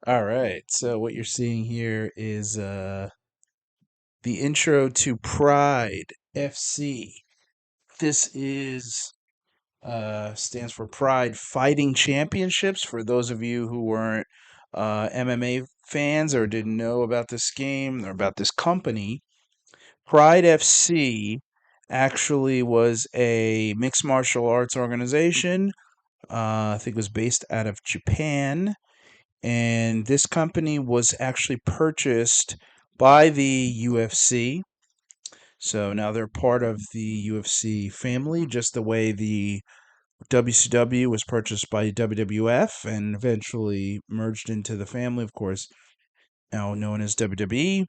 All right. So what you're seeing here is the intro to Pride FC. This is stands for Pride Fighting Championships. For those of you who weren't MMA fans or didn't know about this game or about this company, Pride FC actually was a mixed martial arts organization. I think it was based out of Japan, and this company was actually purchased by the UFC. So now they're part of the UFC family, just the way the WCW was purchased by WWF and eventually merged into the family, of course, now known as WWE.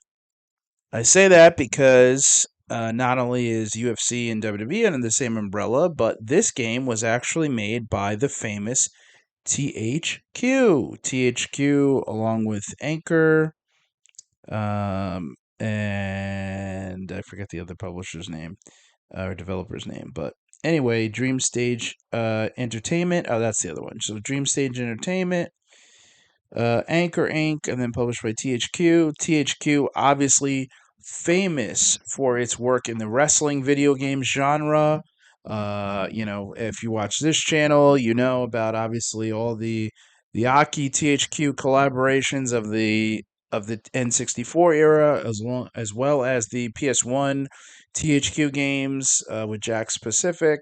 I say that because not only is UFC and WWE under the same umbrella, but this game was actually made by the famous THQ. THQ, along with Anchor, and I forget the other publisher's name or developer's name. But anyway, Dream Stage Entertainment. Oh, that's the other one. So Dream Stage Entertainment, Anchor Inc., and then published by THQ. THQ, obviously famous for its work in the wrestling video game genre. If you watch this channel, you know about obviously all the Aki THQ collaborations of the N64 era, as well as the PS1 THQ games with Jack Pacific,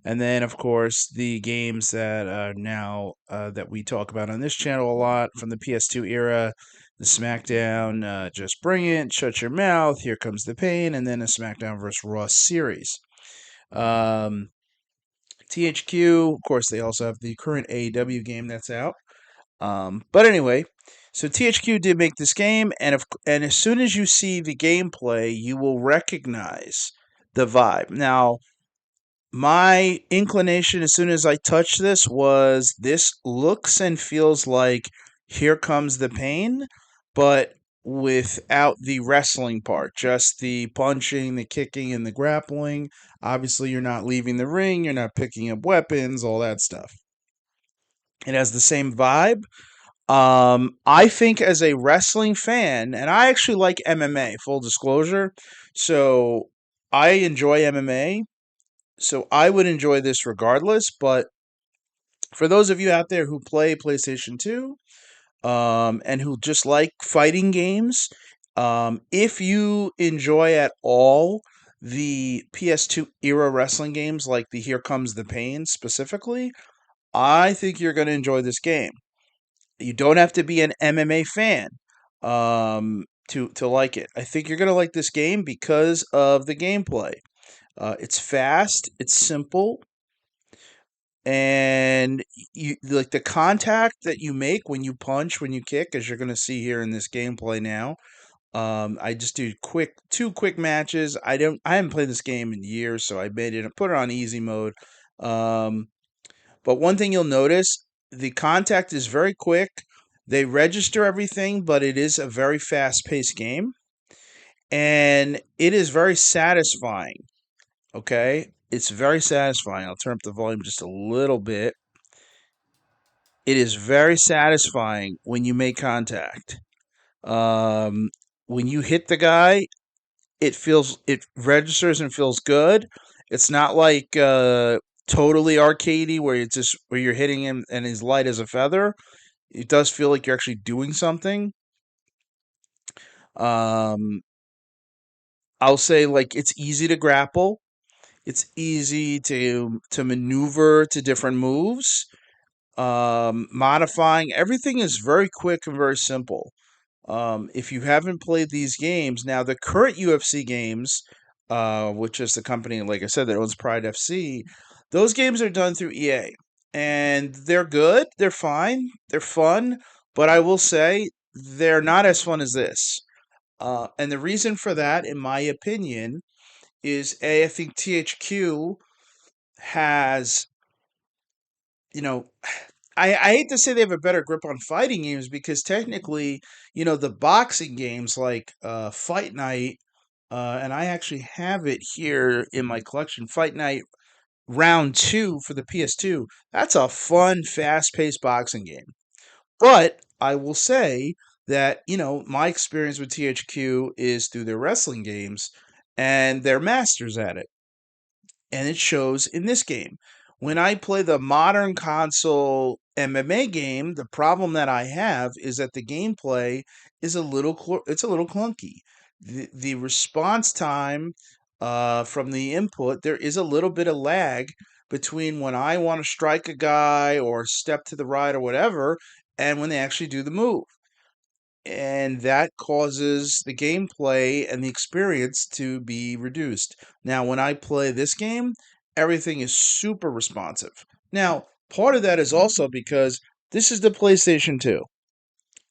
and then, of course, the games that now that we talk about on this channel a lot from the PS2 era, the SmackDown, Just Bring It, Shut Your Mouth, Here Comes the Pain, and then a SmackDown vs. Raw series. Um, THQ, of course, they also have the current AEW game that's out. But anyway, so THQ did make this game, and as soon as you see the gameplay, you will recognize the vibe. Now, my inclination as soon as I touched this looks and feels like Here Comes the Pain, but without the wrestling part, just the punching, the kicking, and the grappling. Obviously, you're not leaving the ring, you're not picking up weapons, all that stuff. It has the same vibe. I think as a wrestling fan, and I actually like MMA, full disclosure, so I enjoy MMA, so I would enjoy this regardless. But for those of you out there who play PlayStation 2 and who just like fighting games, if you enjoy at all the PS2 era wrestling games like the Here Comes the Pain specifically, I think you're going to enjoy this game. You don't have to be an MMA fan to like it. I think you're going to like this game because of the gameplay. It's fast, it's simple, and you like the contact that you make when you punch, when you kick, as you're going to see here in this gameplay now. I just do two quick matches. I haven't played this game in years, so I put it on easy mode. Um, but one thing you'll notice, the contact is very quick. They register everything, but it is a very fast-paced game, and it is very satisfying. Okay, it's very satisfying. I'll turn up the volume just a little bit. It is very satisfying when you make contact. Um, when you hit the guy, it registers and feels good. It's not like totally arcadey where you're hitting him and he's light as a feather. It does feel like you're actually doing something. Um, I'll say like it's easy to grapple. It's easy to maneuver to different moves. Modifying everything is very quick and very simple. If you haven't played these games, now the current UFC games, which is the company, like I said, that owns Pride FC, those games are done through EA. And they're good, they're fine, they're fun, but I will say they're not as fun as this. And the reason for that, in my opinion, is I think THQ has, you know, I hate to say they have a better grip on fighting games because technically, the boxing games like Fight Night, and I actually have it here in my collection, Fight Night Round 2 for the PS2. That's a fun, fast paced boxing game. But I will say that, my experience with THQ is through their wrestling games, and they're masters at it. And it shows in this game. When I play the modern console MMA game, the problem that I have is that the gameplay is it's a little clunky. The response time from the input, there is a little bit of lag between when I want to strike a guy or step to the right or whatever, and when they actually do the move, and that causes the gameplay and the experience to be reduced. Now, when I play this game, everything is super responsive. Now, part of that is also because this is the PlayStation 2,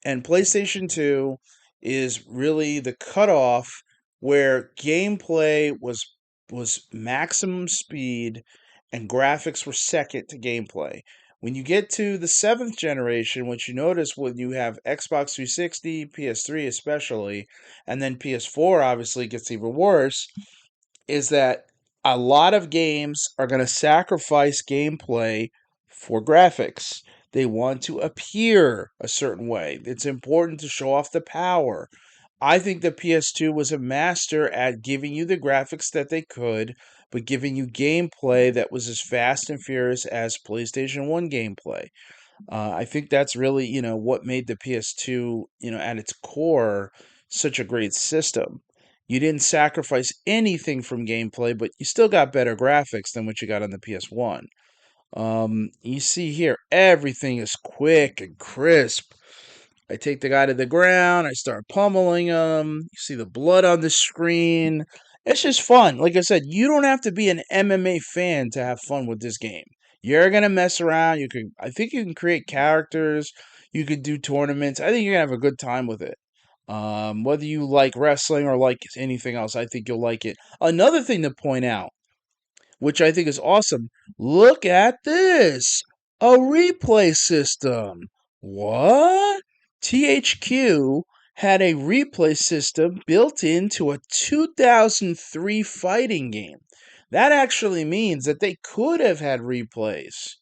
and PlayStation 2 is really the cutoff where gameplay was maximum speed and graphics were second to gameplay. When you get to the seventh generation, which you notice when you have Xbox 360, PS3 especially, and then PS4 obviously gets even worse, is that a lot of games are going to sacrifice gameplay for graphics. They want to appear a certain way. It's important to show off the power. I think the PS2 was a master at giving you the graphics that they could, but giving you gameplay that was as fast and furious as PlayStation 1 gameplay. I think that's really, what made the PS2, at its core, such a great system. You didn't sacrifice anything from gameplay, but you still got better graphics than what you got on the PS1. You see here, everything is quick and crisp. I take the guy to the ground. I start pummeling him. You see the blood on the screen. It's just fun. Like I said, you don't have to be an MMA fan to have fun with this game. You're gonna mess around. I think you can create characters. You could do tournaments. I think you're gonna have a good time with it. Whether you like wrestling or like anything else, I think you'll like it. Another thing to point out, which I think is awesome. Look at this, a replay system. What? THQ had a replay system built into a 2003 fighting game. That actually means that they could have had replays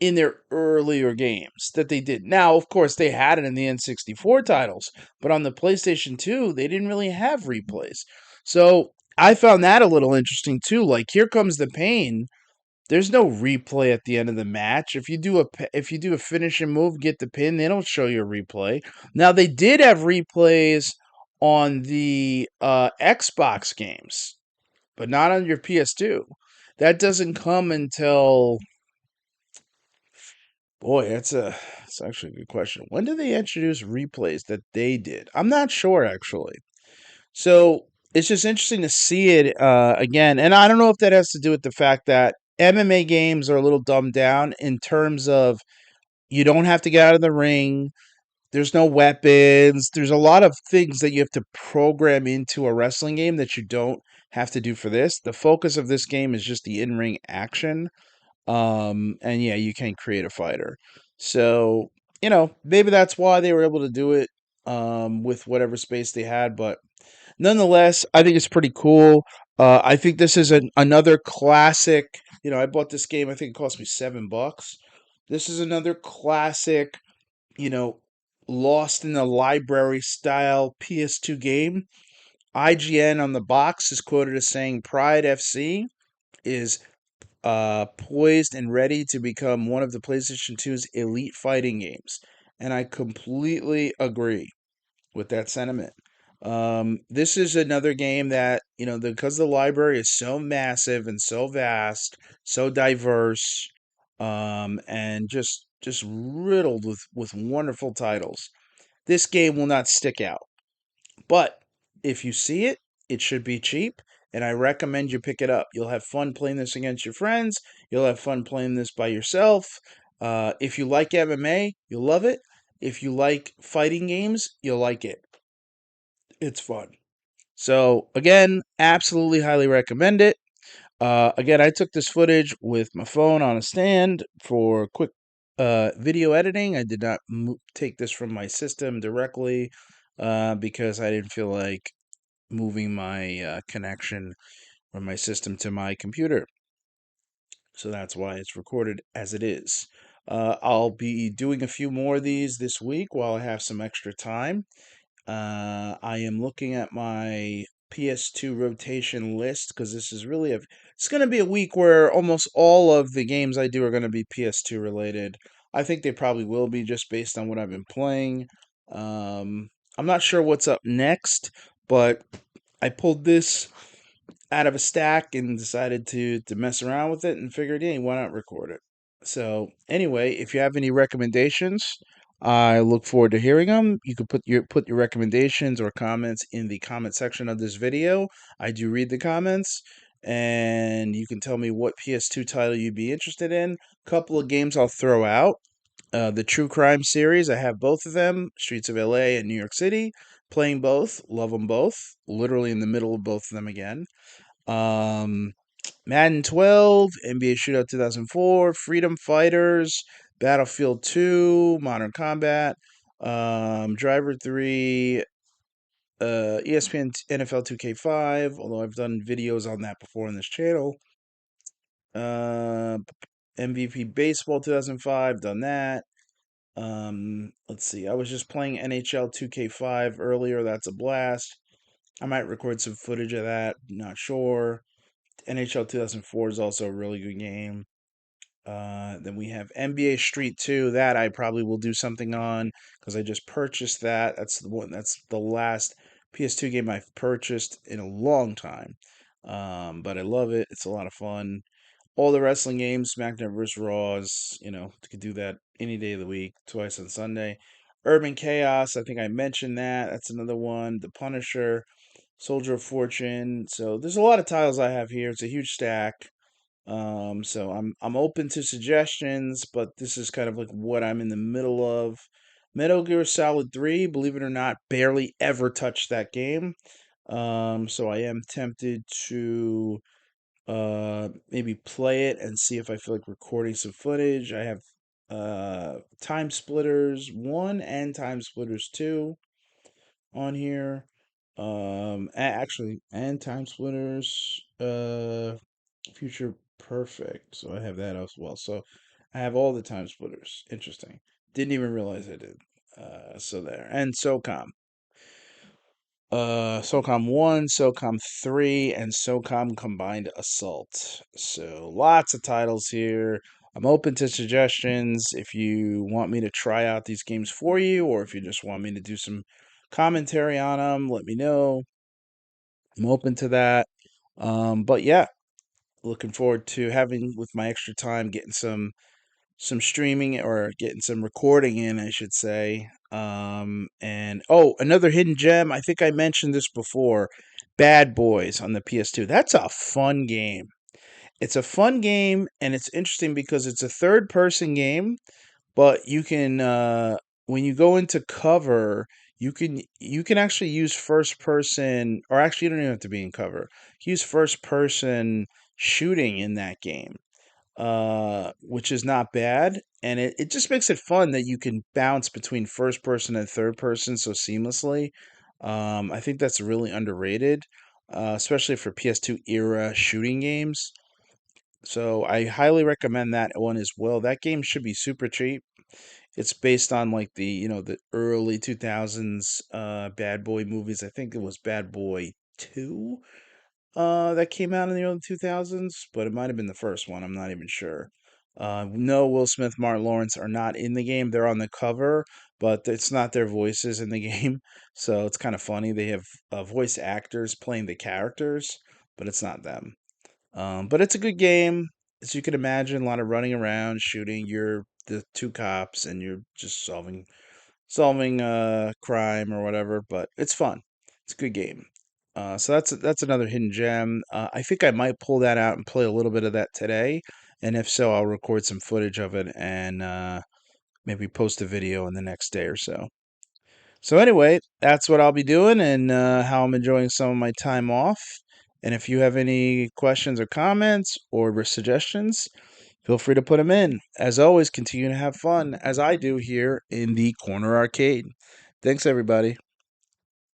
in their earlier games that they did. Now, of course, they had it in the N64 titles, but on the PlayStation 2, they didn't really have replays. So I found that a little interesting too. Like, here comes the pain. There's no replay at the end of the match. If you do a finishing move, get the pin, they don't show you a replay. Now they did have replays on the Xbox games, but not on your PS2. That doesn't come until, boy, that's actually a good question. When did they introduce replays that they did? I'm not sure actually. So it's just interesting to see it again. And I don't know if that has to do with the fact that MMA games are a little dumbed down in terms of you don't have to get out of the ring. There's no weapons. There's a lot of things that you have to program into a wrestling game that you don't have to do for this. The focus of this game is just the in-ring action. And yeah, you can create a fighter. So, maybe that's why they were able to do it with whatever space they had, but nonetheless, I think it's pretty cool. I think this is another classic. I bought this game. I think it cost me $7. This is another classic. You know, lost in the library style PS2 game. IGN on the box is quoted as saying Pride FC is poised and ready to become one of the PlayStation 2's elite fighting games, and I completely agree with that sentiment. This is another game that, because the library is so massive and so vast, so diverse, and just riddled with wonderful titles. This game will not stick out. But if you see it, it should be cheap, and I recommend you pick it up. You'll have fun playing this against your friends. You'll have fun playing this by yourself. If you like MMA, you'll love it. If you like fighting games, you'll like it. It's fun. So again, absolutely highly recommend it. Again, I took this footage with my phone on a stand for quick video editing. I did not take this from my system directly because I didn't feel like moving my connection from my system to my computer. So that's why it's recorded as it is. I'll be doing a few more of these this week while I have some extra time. I am looking at my PS2 rotation list because this is really it's going to be a week where almost all of the games I do are going to be PS2 related. I think they probably will be just based on what I've been playing. Um, I'm not sure what's up next, but I pulled this out of a stack and decided to mess around with it and figured, hey, why not record it? So anyway, if you have any recommendations, I look forward to hearing them. You can put your recommendations or comments in the comment section of this video. I do read the comments, and you can tell me what PS2 title you'd be interested in. Couple of games I'll throw out. The True Crime series, I have both of them, Streets of LA and New York City. Playing both, love them both. Literally in the middle of both of them again. Um, Madden 12, NBA Shootout 2004, Freedom Fighters, Battlefield 2, Modern Combat, Driver 3, ESPN NFL 2K5, although I've done videos on that before on this channel. Uh, MVP Baseball 2005, done that. Let's see. I was just playing NHL 2K5 earlier. That's a blast. I might record some footage of that. Not sure. NHL 2004 is also a really good game. Then we have NBA Street 2. That I probably will do something on because I just purchased that. That's the one. That's the last PS2 game I've purchased in a long time. But I love it. It's a lot of fun. All the wrestling games, SmackDown vs. Raw, is, you could do that any day of the week, twice on Sunday. Urban Chaos, I think I mentioned that. That's another one. The Punisher, Soldier of Fortune. So there's a lot of titles I have here. It's a huge stack. So I'm open to suggestions, but this is kind of like what I'm in the middle of. Metal Gear Solid 3, believe it or not, barely ever touched that game. So I am tempted to maybe play it and see if I feel like recording some footage. I have Time Splitters 1 and Time Splitters 2 on here. Actually, and Time Splitters Future Perfect. So I have that as well. So I have all the Time Splitters. Interesting. Didn't even realize I did. So there. And SOCOM. SOCOM 1, SOCOM 3, and SOCOM Combined Assault. So lots of titles here. I'm open to suggestions if you want me to try out these games for you, or if you just want me to do some commentary on them, let me know. I'm open to that. But yeah, looking forward to having with my extra time getting some streaming or getting some recording in, I should say. And oh, another hidden gem. I think I mentioned this before. Bad Boys on the PS2. That's a fun game. It's a fun game, and it's interesting because it's a third-person game, but you can when you go into cover, you can actually use first person, or actually you don't even have to be in cover. Use first person shooting in that game, which is not bad. And it just makes it fun that you can bounce between first person and third person so seamlessly. I think that's really underrated, especially for PS2 era shooting games. So I highly recommend that one as well. That game should be super cheap. It's based on like the early 2000s Bad Boy movies. I think it was Bad Boy 2 that came out in the early 2000s, but it might have been the first one. I'm not even sure. No, Will Smith, Martin Lawrence are not in the game. They're on the cover, but it's not their voices in the game. So it's kind of funny. They have voice actors playing the characters, but it's not them. But it's a good game. As you can imagine, a lot of running around, shooting. You're the two cops, and you're just solving crime or whatever. But it's fun. It's a good game. So that's another hidden gem. I think I might pull that out and play a little bit of that today. And if so, I'll record some footage of it and maybe post a video in the next day or so. So anyway, that's what I'll be doing and how I'm enjoying some of my time off. And if you have any questions or comments or suggestions, feel free to put them in. As always, continue to have fun as I do here in the Corner Arcade. Thanks, everybody.